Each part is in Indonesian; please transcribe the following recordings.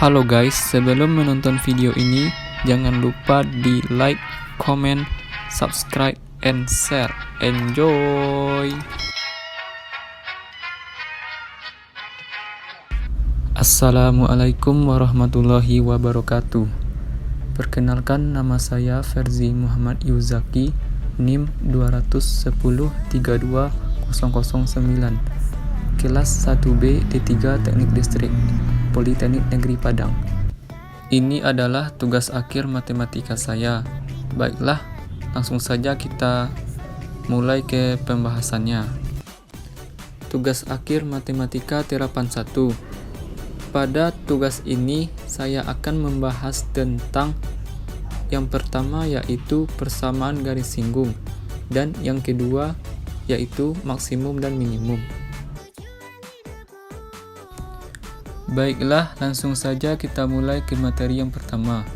Halo guys, sebelum menonton video ini, jangan lupa di like, comment, subscribe, and share. Enjoy! Assalamualaikum warahmatullahi wabarakatuh. Perkenalkan, nama saya Ferzi Muhammad Yuzaki, NIM 210320009, kelas 1B D3 Teknik Listrik, Politeknik Negeri Padang. Ini adalah tugas akhir matematika saya. Baiklah, langsung saja kita mulai ke pembahasannya. Tugas akhir matematika terapan 1. Pada tugas ini saya akan membahas tentang yang pertama yaitu persamaan garis singgung, dan yang kedua yaitu maksimum dan minimum. Baiklah, langsung saja kita mulai ke materi yang pertama,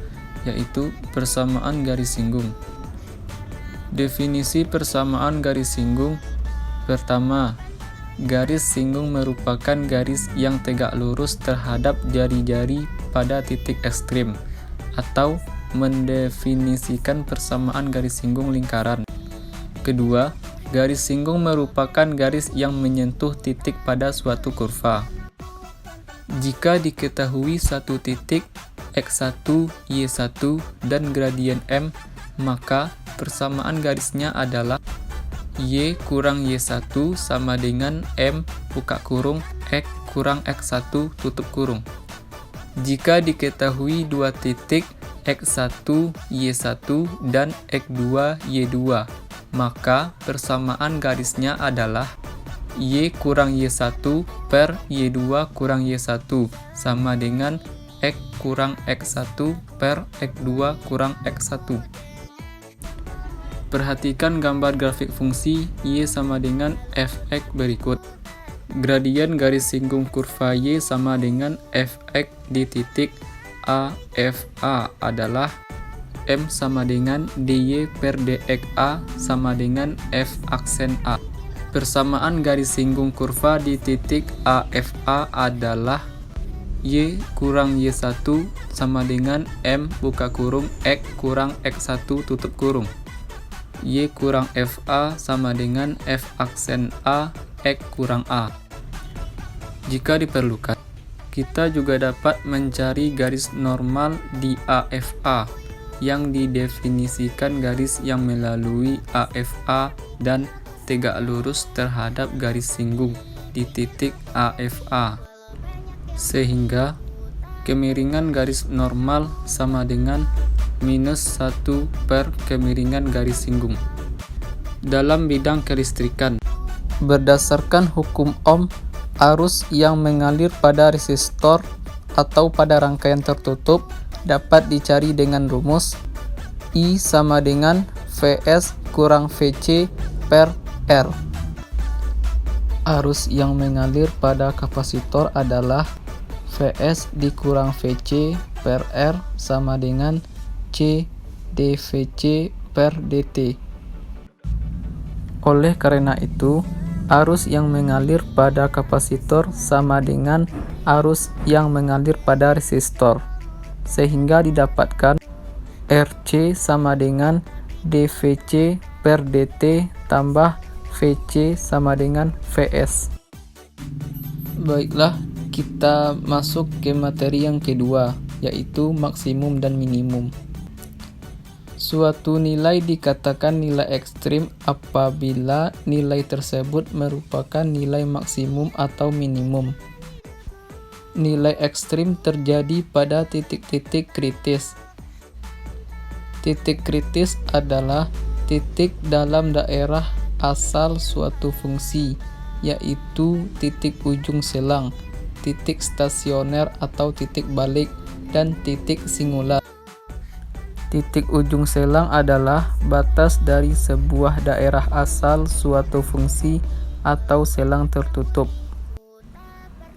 yaitu persamaan garis singgung. Definisi persamaan garis singgung. Pertama, garis singgung merupakan garis yang tegak lurus terhadap jari-jari pada titik ekstrim, atau mendefinisikan persamaan garis singgung lingkaran. Kedua, garis singgung merupakan garis yang menyentuh titik pada suatu kurva. Jika diketahui satu titik X1, Y1, dan gradien M, maka persamaan garisnya adalah Y kurang Y1 sama dengan M buka kurung X kurang X1 tutup kurung. Jika diketahui dua titik X1, Y1, dan X2, Y2, maka persamaan garisnya adalah Y kurang Y1 per Y2 kurang Y1 sama dengan X kurang X1 per X2 kurang X1. Perhatikan gambar grafik fungsi Y sama dengan Fx berikut. Gradien garis singgung kurva Y sama dengan Fx di titik A, Fa adalah M sama dengan dy per dxa sama dengan F aksen A. Persamaan garis singgung kurva di titik AFA adalah Y kurang Y1 sama dengan M buka kurung X kurang X1 tutup kurung. Y kurang FA sama dengan F aksen A X kurang A. Jika diperlukan, kita juga dapat mencari garis normal di AFA yang didefinisikan garis yang melalui AFA dan tegak lurus terhadap garis singgung di titik AFA, sehingga kemiringan garis normal sama dengan minus 1 per kemiringan garis singgung. Dalam bidang kelistrikan, berdasarkan hukum Ohm, arus yang mengalir pada resistor atau pada rangkaian tertutup dapat dicari dengan rumus I sama dengan Vs kurang Vc per R. Arus yang mengalir pada kapasitor adalah Vs dikurang Vc per R sama dengan C dVc per dt. Oleh karena itu, arus yang mengalir pada kapasitor sama dengan arus yang mengalir pada resistor, sehingga didapatkan Rc sama dengan dVc per dt tambah Vc sama dengan Vs. Baiklah, kita masuk ke materi yang kedua, yaitu maksimum dan minimum. Suatu nilai dikatakan nilai ekstrim apabila nilai tersebut merupakan nilai maksimum atau minimum. Nilai ekstrim terjadi pada titik-titik kritis. Titik kritis adalah titik dalam daerah asal suatu fungsi, yaitu titik ujung selang, titik stasioner atau titik balik, dan titik singular. Titik ujung selang adalah batas dari sebuah daerah asal suatu fungsi atau selang tertutup.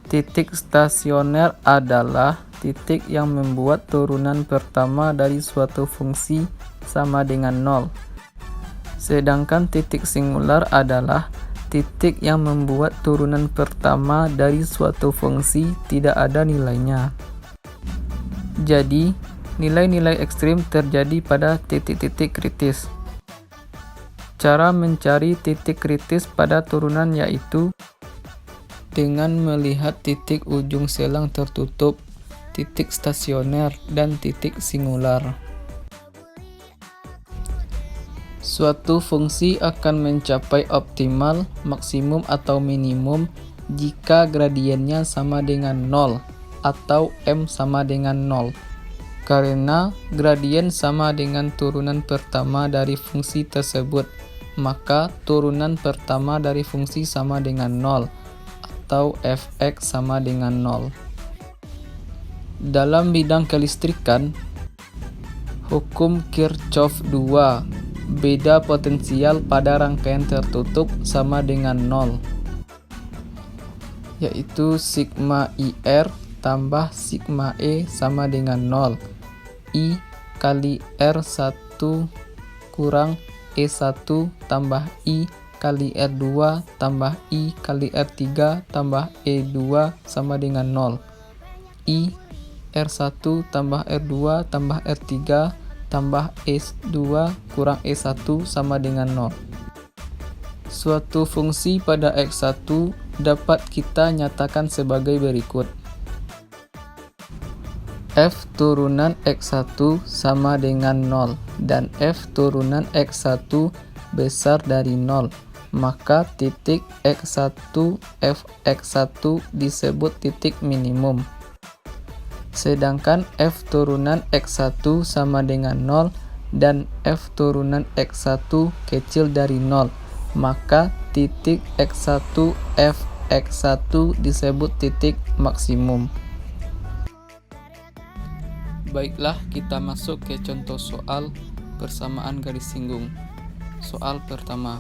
Titik stasioner adalah titik yang membuat turunan pertama dari suatu fungsi sama dengan 0. Sedangkan titik singular adalah titik yang membuat turunan pertama dari suatu fungsi tidak ada nilainya. Jadi, nilai-nilai ekstrim terjadi pada titik-titik kritis. Cara mencari titik kritis pada turunan yaitu dengan melihat titik ujung selang tertutup, titik stasioner, dan titik singular. Suatu fungsi akan mencapai optimal, maksimum, atau minimum jika gradiennya sama dengan 0 atau M sama dengan 0. Karena gradien sama dengan turunan pertama dari fungsi tersebut, maka turunan pertama dari fungsi sama dengan 0 atau fx sama dengan 0. Dalam bidang kelistrikan, hukum Kirchhoff 2, beda potensial pada rangkaian tertutup sama dengan 0, yaitu sigma IR tambah sigma E sama dengan 0. I kali R1 kurang E1 tambah I kali R2 tambah I kali R3 tambah E2 sama dengan 0. I R1 tambah R2 tambah R3 tambah E2 kurang E1 sama dengan 0. Suatu fungsi pada X1 dapat kita nyatakan sebagai berikut. F turunan X1 sama dengan 0 dan F turunan X1 besar dari 0, maka titik X1 Fx1 disebut titik minimum. Sedangkan F turunan X1 sama dengan 0 dan F turunan X1 kecil dari 0, maka titik X1 Fx1 disebut titik maksimum. Baiklah, kita masuk ke contoh soal persamaan garis singgung. Soal pertama.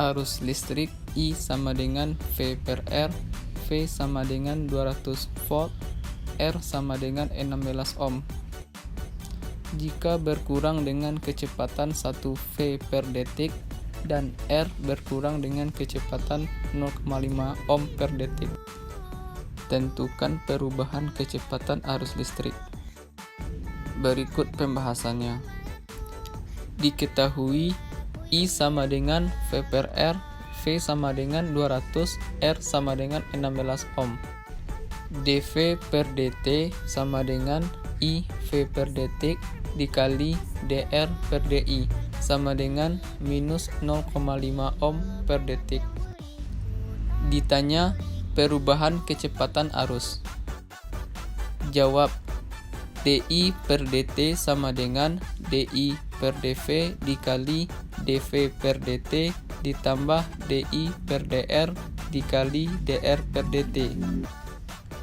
Arus listrik I sama dengan V per R, V sama dengan 200 volt, R sama dengan 16 ohm. Jika berkurang dengan kecepatan 1 V per detik dan R berkurang dengan kecepatan 0,5 ohm per detik, tentukan perubahan kecepatan arus listrik. Berikut pembahasannya. Diketahui I sama dengan V per R, V sama dengan 200, R sama dengan 16 ohm. dV per dt sama dengan I V per detik dikali dR per dI sama dengan minus 0,5 ohm per detik. Ditanya perubahan kecepatan arus. Jawab, dI per dt sama dengan dI per dV dikali dV per dt ditambah dI per dR dikali dR per dt.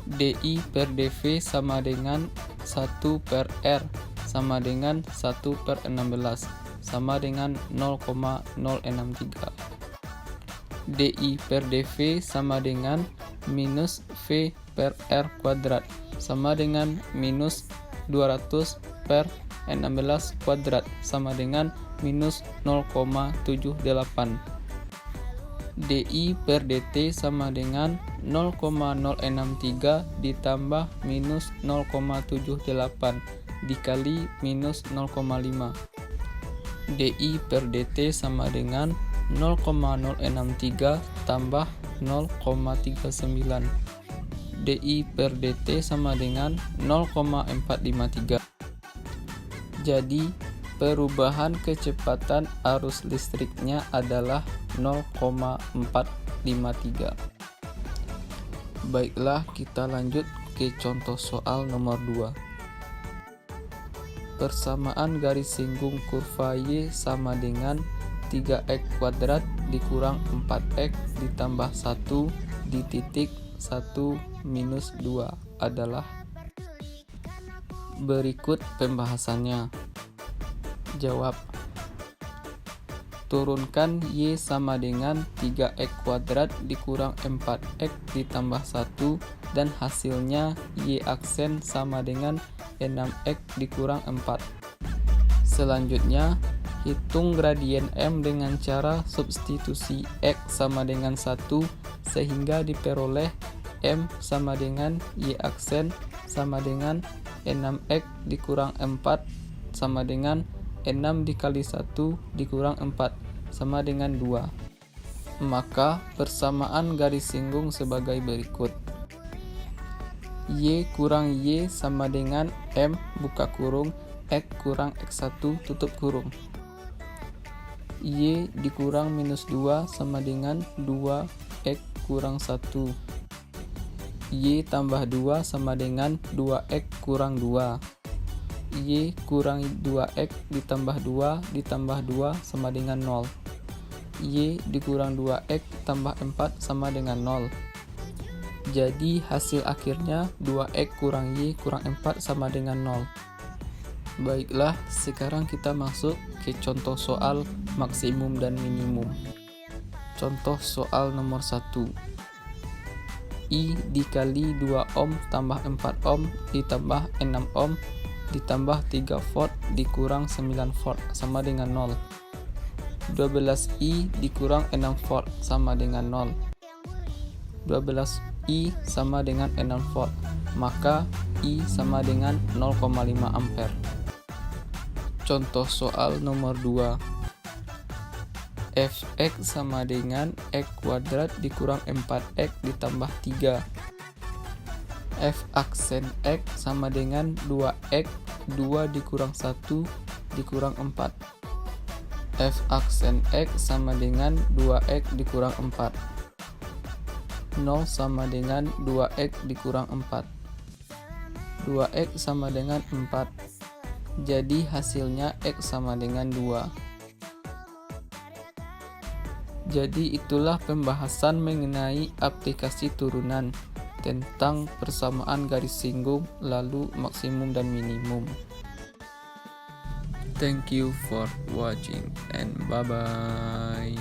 dI per dV sama dengan 1 per R sama dengan 1 per 16 sama dengan 0,063. dI per dV sama dengan minus V per R kuadrat sama dengan minus 200 per 16 kuadrat sama dengan minus 0,78. dI per dt sama dengan 0,063 ditambah minus 0,78 dikali minus 0,5. dI per dt sama dengan 0,063 tambah 0,39. dI per dt sama dengan 0,453. Jadi, perubahan kecepatan arus listriknya adalah 0,453. Baiklah, kita lanjut ke contoh soal nomor 2. Persamaan garis singgung kurva Y sama dengan 3x kuadrat dikurang 4x ditambah 1 di titik 1 minus 2 adalah. Berikut pembahasannya. Jawab. Turunkan Y sama dengan 3x kuadrat dikurang 4x ditambah 1 dan hasilnya Y aksen sama dengan 6x dikurang 4. Selanjutnya, hitung gradien M dengan cara substitusi X sama dengan 1 sehingga diperoleh M sama dengan Y aksen sama dengan 6x dikurang 4 sama dengan 6 dikali 1 dikurang 4 sama dengan 2. Maka persamaan garis singgung sebagai berikut. Y kurang Y sama dengan M buka kurung X kurang X1 tutup kurung. Y dikurang minus 2 sama dengan 2X kurang 1. Y tambah 2 sama dengan 2X kurang 2. Y kurang 2X ditambah 2 ditambah 2 sama dengan 0. Y dikurang 2X tambah 4 sama dengan 0. Jadi hasil akhirnya 2X kurang Y kurang 4 sama dengan 0. Baiklah, sekarang kita masuk ke contoh soal maksimum dan minimum. Contoh soal nomor 1. I dikali 2 ohm tambah 4 ohm ditambah 6 ohm ditambah 3 volt dikurang 9 volt sama dengan 0. 12I dikurang 6 volt sama dengan 0. 12I sama dengan 6 volt, maka I sama dengan 0,5 ampere. Contoh soal nomor 2. Fx sama dengan X kuadrat dikurang 4X ditambah 3. F aksen X sama dengan 2X 2 dikurang 1 dikurang 4. F aksen X sama dengan 2X dikurang 4. 0 sama dengan 2X dikurang 4. 2X sama dengan 4. Jadi hasilnya X sama dengan 2. Jadi itulah pembahasan mengenai aplikasi turunan tentang persamaan garis singgung lalu maksimum dan minimum. Thank you for watching and bye bye.